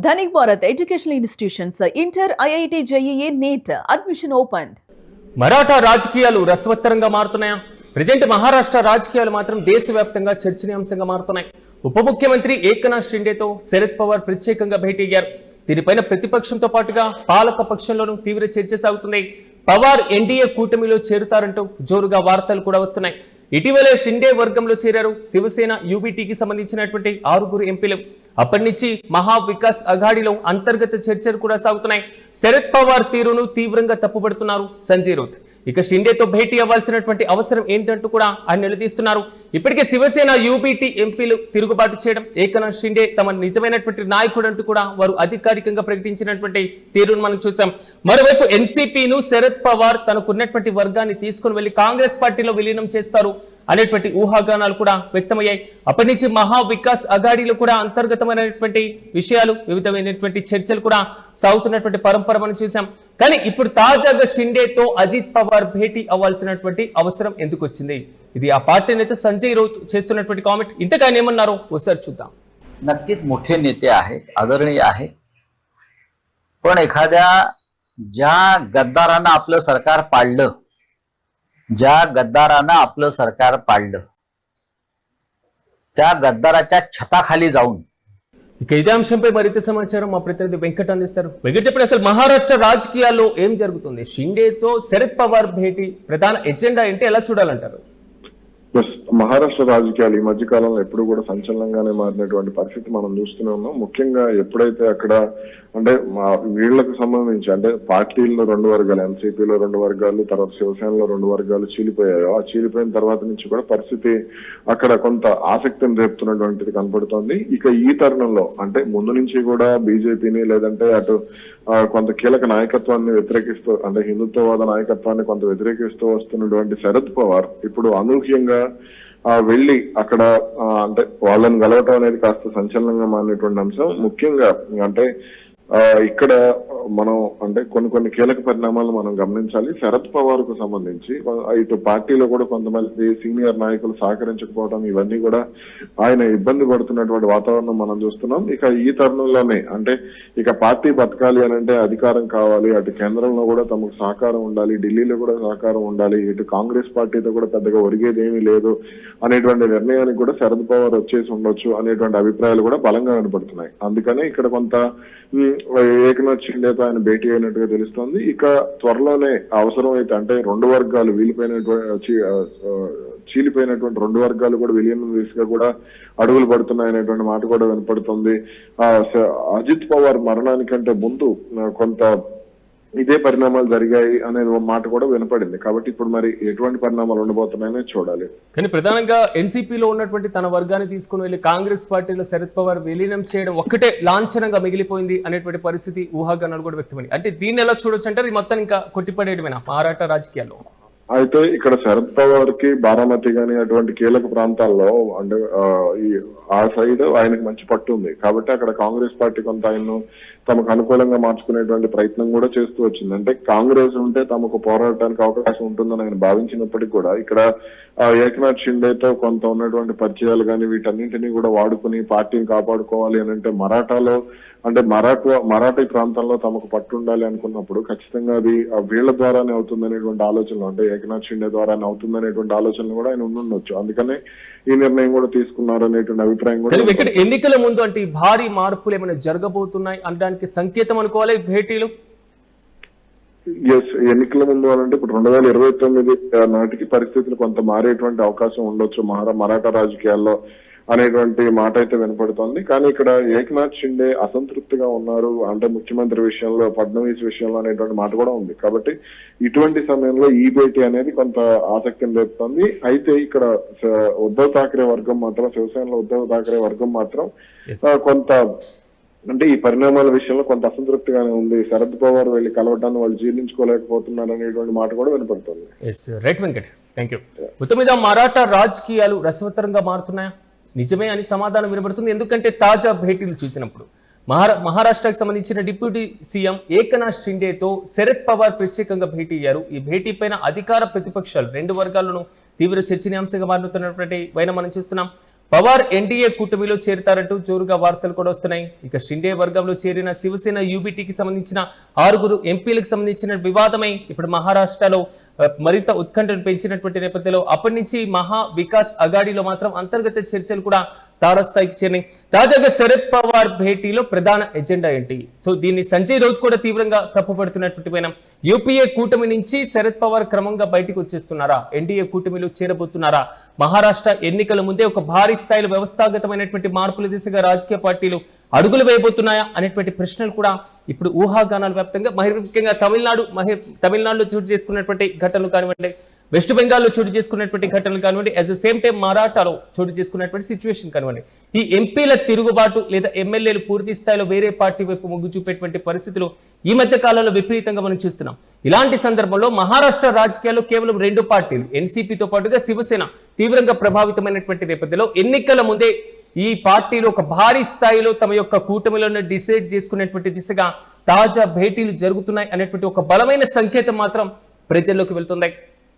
Dhanik Bharat Educational Institutions, Inter, IIT, JEE, NEET, admission opened. Maratha రాజకీయాలు రసవత్తరంగా మారుతున్నాయా? Present Maharashtra రాజకీయాలు మాత్రం దేశవ్యాప్తంగా చర్చనీయాంశంగా మారుతున్నాయి. ఉప ముఖ్యమంత్రి ఏకనాథ్ షిండేతో శరద్ పవార్ ప్రత్యేకంగా భేటీ అయ్యారు. దీనిపైన ప్రతిపక్షంతో పాటుగా పాలక పక్షంలోనూ తీవ్ర చర్చ సాగుతుంది. పవార్ ఎన్డీఏ కూటమిలో చేరుతారంటూ జోరుగా వార్తలు కూడా వస్తున్నాయి. ఇటీవలే షిండే వర్గంలో చేరారు శివసేన యూబీటీకి సంబంధించినటువంటి 6 ఎంపీలు. అప్పటి నుంచి మహా వికాస్ అఘాడీలో అంతర్గత చర్చలు కూడా సాగుతున్నాయి. శరద్ పవార్ తీరును తీవ్రంగా తప్పుపడుతున్నారు సంజయ్ రౌత్. ఇక షిండేతో భేటీ అవ్వాల్సినటువంటి అవసరం ఏంటంటూ కూడా ఆయన నిలదీస్తున్నారు. ఇప్పటికే శివసేన యూబీటీ ఎంపీలు తిరుగుబాటు చేయడం, ఏకనాథ్ షిండే తమ నిజమైనటువంటి నాయకుడు అంటూ కూడా వారు అధికారికంగా ప్రకటించినటువంటి తీరును మనం చూసాం. మరోవైపు ఎన్సీపీను శరద్ పవార్ తనకున్నటువంటి వర్గాన్ని తీసుకుని వెళ్లి కాంగ్రెస్ పార్టీలో విలీనం చేస్తారు అనేటువంటి ఊహాగానాలు కూడా వ్యక్తమయ్యాయి. అప్పటి నుంచి మహా వికాస్ అఘాడీలో కూడా అంతర్గతమైనటువంటి విషయాలు, వివిధమైనటువంటి చర్చలు కూడా సాగుతున్నటువంటి పరంపర మనం చూసాం. కానీ ఇప్పుడు తాజాగా షిండేతో అజిత్ పవార్ భేటీ అవ్వాల్సినటువంటి అవసరం ఎందుకు వచ్చింది? ఇది ఆ పార్టీ నేత సంజయ్ రౌత్ చేస్తున్నటువంటి కామెంట్. ఇంతకు ఆయన ఏమన్నారో ఒకసారి చూద్దాం. नक्कीच मोठे नेते आहेत, आदरणीय आहेत, पण एखाद्या ज्या गद्दारानं आपलं सरकार पाडलं, ज्या गद्दारानं आपलं सरकार पाडलं, त्या गद्दाराच्या छताखाली जाऊन ఇక ఇదే అంశంపై మరింత సమాచారం మా ప్రతినిధి వెంకట్ అందిస్తారు. వెంకట్ చెప్పండి, అసలు మహారాష్ట్ర రాజకీయాల్లో ఏం జరుగుతుంది? షిండేతో శరద్ పవార్ భేటీ ప్రధాన ఎజెండా ఏంటి, ఎలా చూడాలంటారు? మహారాష్ట్ర రాజకీయాలు ఈ మధ్య కాలంలో ఎప్పుడు కూడా సంచలనంగానే మారినటువంటి పరిస్థితి మనం చూస్తూనే ఉన్నాం. ముఖ్యంగా ఎప్పుడైతే అక్కడ అంటే వీళ్లకు సంబంధించి అంటే పార్టీల్లో 2 వర్గాలు, ఎన్సీపీలో 2 వర్గాలు, తర్వాత శివసేనలో 2 వర్గాలు చీలిపోయాయో, ఆ చీలిపోయిన తర్వాత నుంచి కూడా పరిస్థితి అక్కడ కొంత ఆసక్తిని రేపుతున్నటువంటిది కనపడుతోంది. ఇక ఈ తరుణంలో అంటే ముందు నుంచి కూడా బీజేపీని లేదంటే అటు కొంత కీలక నాయకత్వాన్ని వ్యతిరేకిస్తూ అంటే హిందుత్వవాద నాయకత్వాన్ని కొంత వ్యతిరేకిస్తూ వస్తున్నటువంటి శరద్ పవార్ ఇప్పుడు అనూహ్యంగా వెళ్లి అక్కడ అంటే వాళ్ళని గెలవటం అనేది కాస్త సంచలనంగా మారినటువంటి అంశం. ముఖ్యంగా అంటే ఇక్కడ మనం అంటే కొన్ని కీలక పరిణామాలు మనం గమనించాలి. శరద్ పవార్ కు సంబంధించి ఇటు పార్టీలో కూడా కొంతమంది సీనియర్ నాయకులు సహకరించకపోవడం, ఇవన్నీ కూడా ఆయన ఇబ్బంది పడుతున్నటువంటి వాతావరణం మనం చూస్తున్నాం. ఇక ఈ తరుణంలోనే అంటే ఇక పార్టీ బతకాలి అని అంటే అధికారం కావాలి, అటు కేంద్రంలో కూడా తమకు సహకారం ఉండాలి, ఢిల్లీలో కూడా సహకారం ఉండాలి, ఇటు కాంగ్రెస్ పార్టీతో కూడా పెద్దగా ఒరిగేది ఏమీ లేదు అనేటువంటి నిర్ణయానికి కూడా శరద్ పవార్ వచ్చేసి ఉండొచ్చు అనేటువంటి అభిప్రాయాలు కూడా బలంగా కనపడుతున్నాయి. అందుకనే ఇక్కడ కొంత ఏకనాథ్ షిండేతో ఆయన భేటీ అయినట్టుగా తెలుస్తోంది. ఇక త్వరలోనే అవసరం అయితే అంటే 2 వర్గాలు చీలిపోయినటువంటి 2 వర్గాలు కూడా విలీనం దిశగా కూడా అడుగులు పడుతున్నాయనేటువంటి మాట కూడా వినపడుతుంది. అజిత్ పవార్ మరణానికంటే ముందు కొంత ఇదే పరిణామాలు జరిగాయి అనే మాట కూడా వినపడింది. కాబట్టి ఇప్పుడు మరి ఎటువంటి పరిణామాలు ఉండబోతున్నాయని చూడాలి. కానీ ప్రధానంగా ఎన్సీపీలో ఉన్నటువంటి తన వర్గాన్ని తీసుకుని వెళ్ళి కాంగ్రెస్ పార్టీలో శరద్ పవార్ విలీనం చేయడం ఒక్కటే లాంఛనంగా మిగిలిపోయింది అనేటువంటి పరిస్థితి, ఊహాగానాలు కూడా వ్యక్తమైంది. అంటే దీన్ని ఎలా చూడొచ్చు అంటారు? మొత్తం ఇంకా కొట్టిపడేయడమేనా మహారాష్ట్ర రాజకీయాల్లో? అయితే ఇక్కడ శరద్ పవార్ కి బారామతి గాని అటువంటి కీలక ప్రాంతాల్లో అంటే ఆ సైడ్ ఆయనకు మంచి పట్టు ఉంది. కాబట్టి అక్కడ కాంగ్రెస్ పార్టీ కొంత ఆయన్ను తమకు అనుకూలంగా మార్చుకునేటువంటి ప్రయత్నం కూడా చేస్తూ వచ్చింది. అంటే కాంగ్రెస్ ఉంటే తమకు పోరాడటానికి అవకాశం ఉంటుందని ఆయన భావించినప్పటికీ కూడా ఇక్కడ ఏకనాథ్ షిండేతో కొంత ఉన్నటువంటి పరిచయాలు కానీ వీటన్నింటినీ కూడా వాడుకుని పార్టీని కాపాడుకోవాలి అని అంటే మరాఠాలో అంటే మరాఠీ ప్రాంతంలో తమకు పట్టు ఉండాలి అనుకున్నప్పుడు ఖచ్చితంగా అది వీళ్ల ద్వారానే అవుతుందనేటువంటి ఆలోచనలు అంటే ఏకనాథ్ షిండే ద్వారానే అవుతుందనేటువంటి ఆలోచనలు కూడా ఆయన ఉండొచ్చు. అందుకనే ఈ నిర్ణయం కూడా తీసుకున్నారు అనేటువంటి అభిప్రాయం కూడా. ఎన్నికల ముందు అంటే భారీ మార్పులు ఏమైనా జరగబోతున్నాయి అనడానికి సంకేతం అనుకోవాలి భేటీలు? ఎస్, ఎన్నికల ముందు అంటే ఇప్పుడు 2029 నాటికి పరిస్థితులు కొంత మారేటువంటి అవకాశం ఉండొచ్చు మరాఠా రాజకీయాల్లో అనేటువంటి మాట అయితే వినపడుతోంది. కానీ ఇక్కడ ఏకనాథ్ షిండే అసంతృప్తిగా ఉన్నారు అంటే ముఖ్యమంత్రి విషయంలో, ఫడ్నవీస్ విషయంలో అనేటువంటి మాట కూడా ఉంది. కాబట్టి ఇటువంటి సమయంలో ఈ భేటీ అనేది కొంత ఆసక్తిని రేపుతోంది. అయితే ఇక్కడ ఉద్ధవ్ ఠాక్రే వర్గం మాత్రం, శివసేనలో ఉద్ధవ్ ఠాక్రే వర్గం మాత్రం కొంత అంటే ఈ పరిణామాల విషయంలో కొంత అసంతృప్తిగానే ఉంది. శరద్ పవార్ వెళ్లి కలవటాన్ని వాళ్ళు జీర్ణించుకోలేకపోతున్నారు అనేటువంటి మాట కూడా వినపడుతుంది. Right Venkat, thank you. మొత్తం మీద మరాఠా రాజకీయాలు రసవత్తరంగా మారుతున్నాయా? నిజమే అని సమాధానం వినబడుతుంది. ఎందుకంటే తాజా భేటీలు చూసినప్పుడు మహారాష్ట్రకు సంబంధించిన డిప్యూటీ సీఎం ఏకనాథ్ షిండేతో శరద్ పవార్ ప్రత్యేకంగా భేటీ అయ్యారు. ఈ భేటీ పైన అధికార ప్రతిపక్షాలు 2 వర్గాలను తీవ్ర చర్చనీయాంశంగా మారుతున్నటువంటి వైన మనం చూస్తున్నాం. పవార్ ఎన్డీఏ కూటమిలో చేరుతారంటూ జోరుగా వార్తలు కూడా వస్తున్నాయి. ఇక షిండే వర్గంలో చేరిన శివసేన యూబీటీకి సంబంధించిన 6 ఎంపీలకు సంబంధించిన వివాదమై ఇప్పుడు మహారాష్ట్రలో మరింత ఉత్కంఠను పెంచినటువంటి నేపథ్యంలో అప్పటి నుంచి మహా వికాస్ అఘాడీలో మాత్రం అంతర్గత చర్చలు కూడా తారస్థాయికి చేరినాయి. తాజాగా శరద్ పవార్ భేటీలో ప్రధాన ఎజెండా ఏంటి? సో దీన్ని సంజయ్ రౌత్ కూడా తీవ్రంగా తప్పుపడుతున్నటువంటి పైన యూపీఏ కూటమి నుంచి శరద్ పవార్ క్రమంగా బయటకు వచ్చేస్తున్నారా? ఎన్డీఏ కూటమిలో చేరబోతున్నారా? మహారాష్ట్ర ఎన్నికల ముందే ఒక భారీ స్థాయిలో వ్యవస్థాగతమైనటువంటి మార్పుల దిశగా రాజకీయ పార్టీలు అడుగులు వేయబోతున్నాయా అనేటువంటి ప్రశ్నలు కూడా ఇప్పుడు ఊహాగానాల వ్యాప్తంగా ముఖ్యంగా తమిళనాడులో చోటు చేసుకున్నటువంటి ఘటనలు కానివ్వండి, వెస్ట్ బెంగాల్లో చోటు చేసుకున్నటువంటి ఘటనలు కానివ్వండి, అట్ ద సేమ్ టైం మరాఠాలో చోటు చేసుకున్నటువంటి సిచ్యువేషన్ కానివ్వండి, ఈ ఎంపీల తిరుగుబాటు లేదా ఎమ్మెల్యేలు పూర్తి స్థాయిలో వేరే పార్టీ వైపు మొగ్గు చూపేటువంటి పరిస్థితులు ఈ మధ్య కాలంలో విపరీతంగా మనం చూస్తున్నాం. ఇలాంటి సందర్భంలో మహారాష్ట్ర రాజకీయాల్లో కేవలం 2 పార్టీలు ఎన్సీపీతో పాటుగా శివసేన తీవ్రంగా ప్రభావితమైనటువంటి నేపథ్యంలో ఎన్నికల ముందే ఈ పార్టీలు ఒక భారీ స్థాయిలో తమ యొక్క కూటమిలను డిసైడ్ చేసుకునేటువంటి దిశగా తాజా భేటీలు జరుగుతున్నాయి అనేటువంటి ఒక బలమైన సంకేతం మాత్రం ప్రజల్లోకి వెళ్తుంది.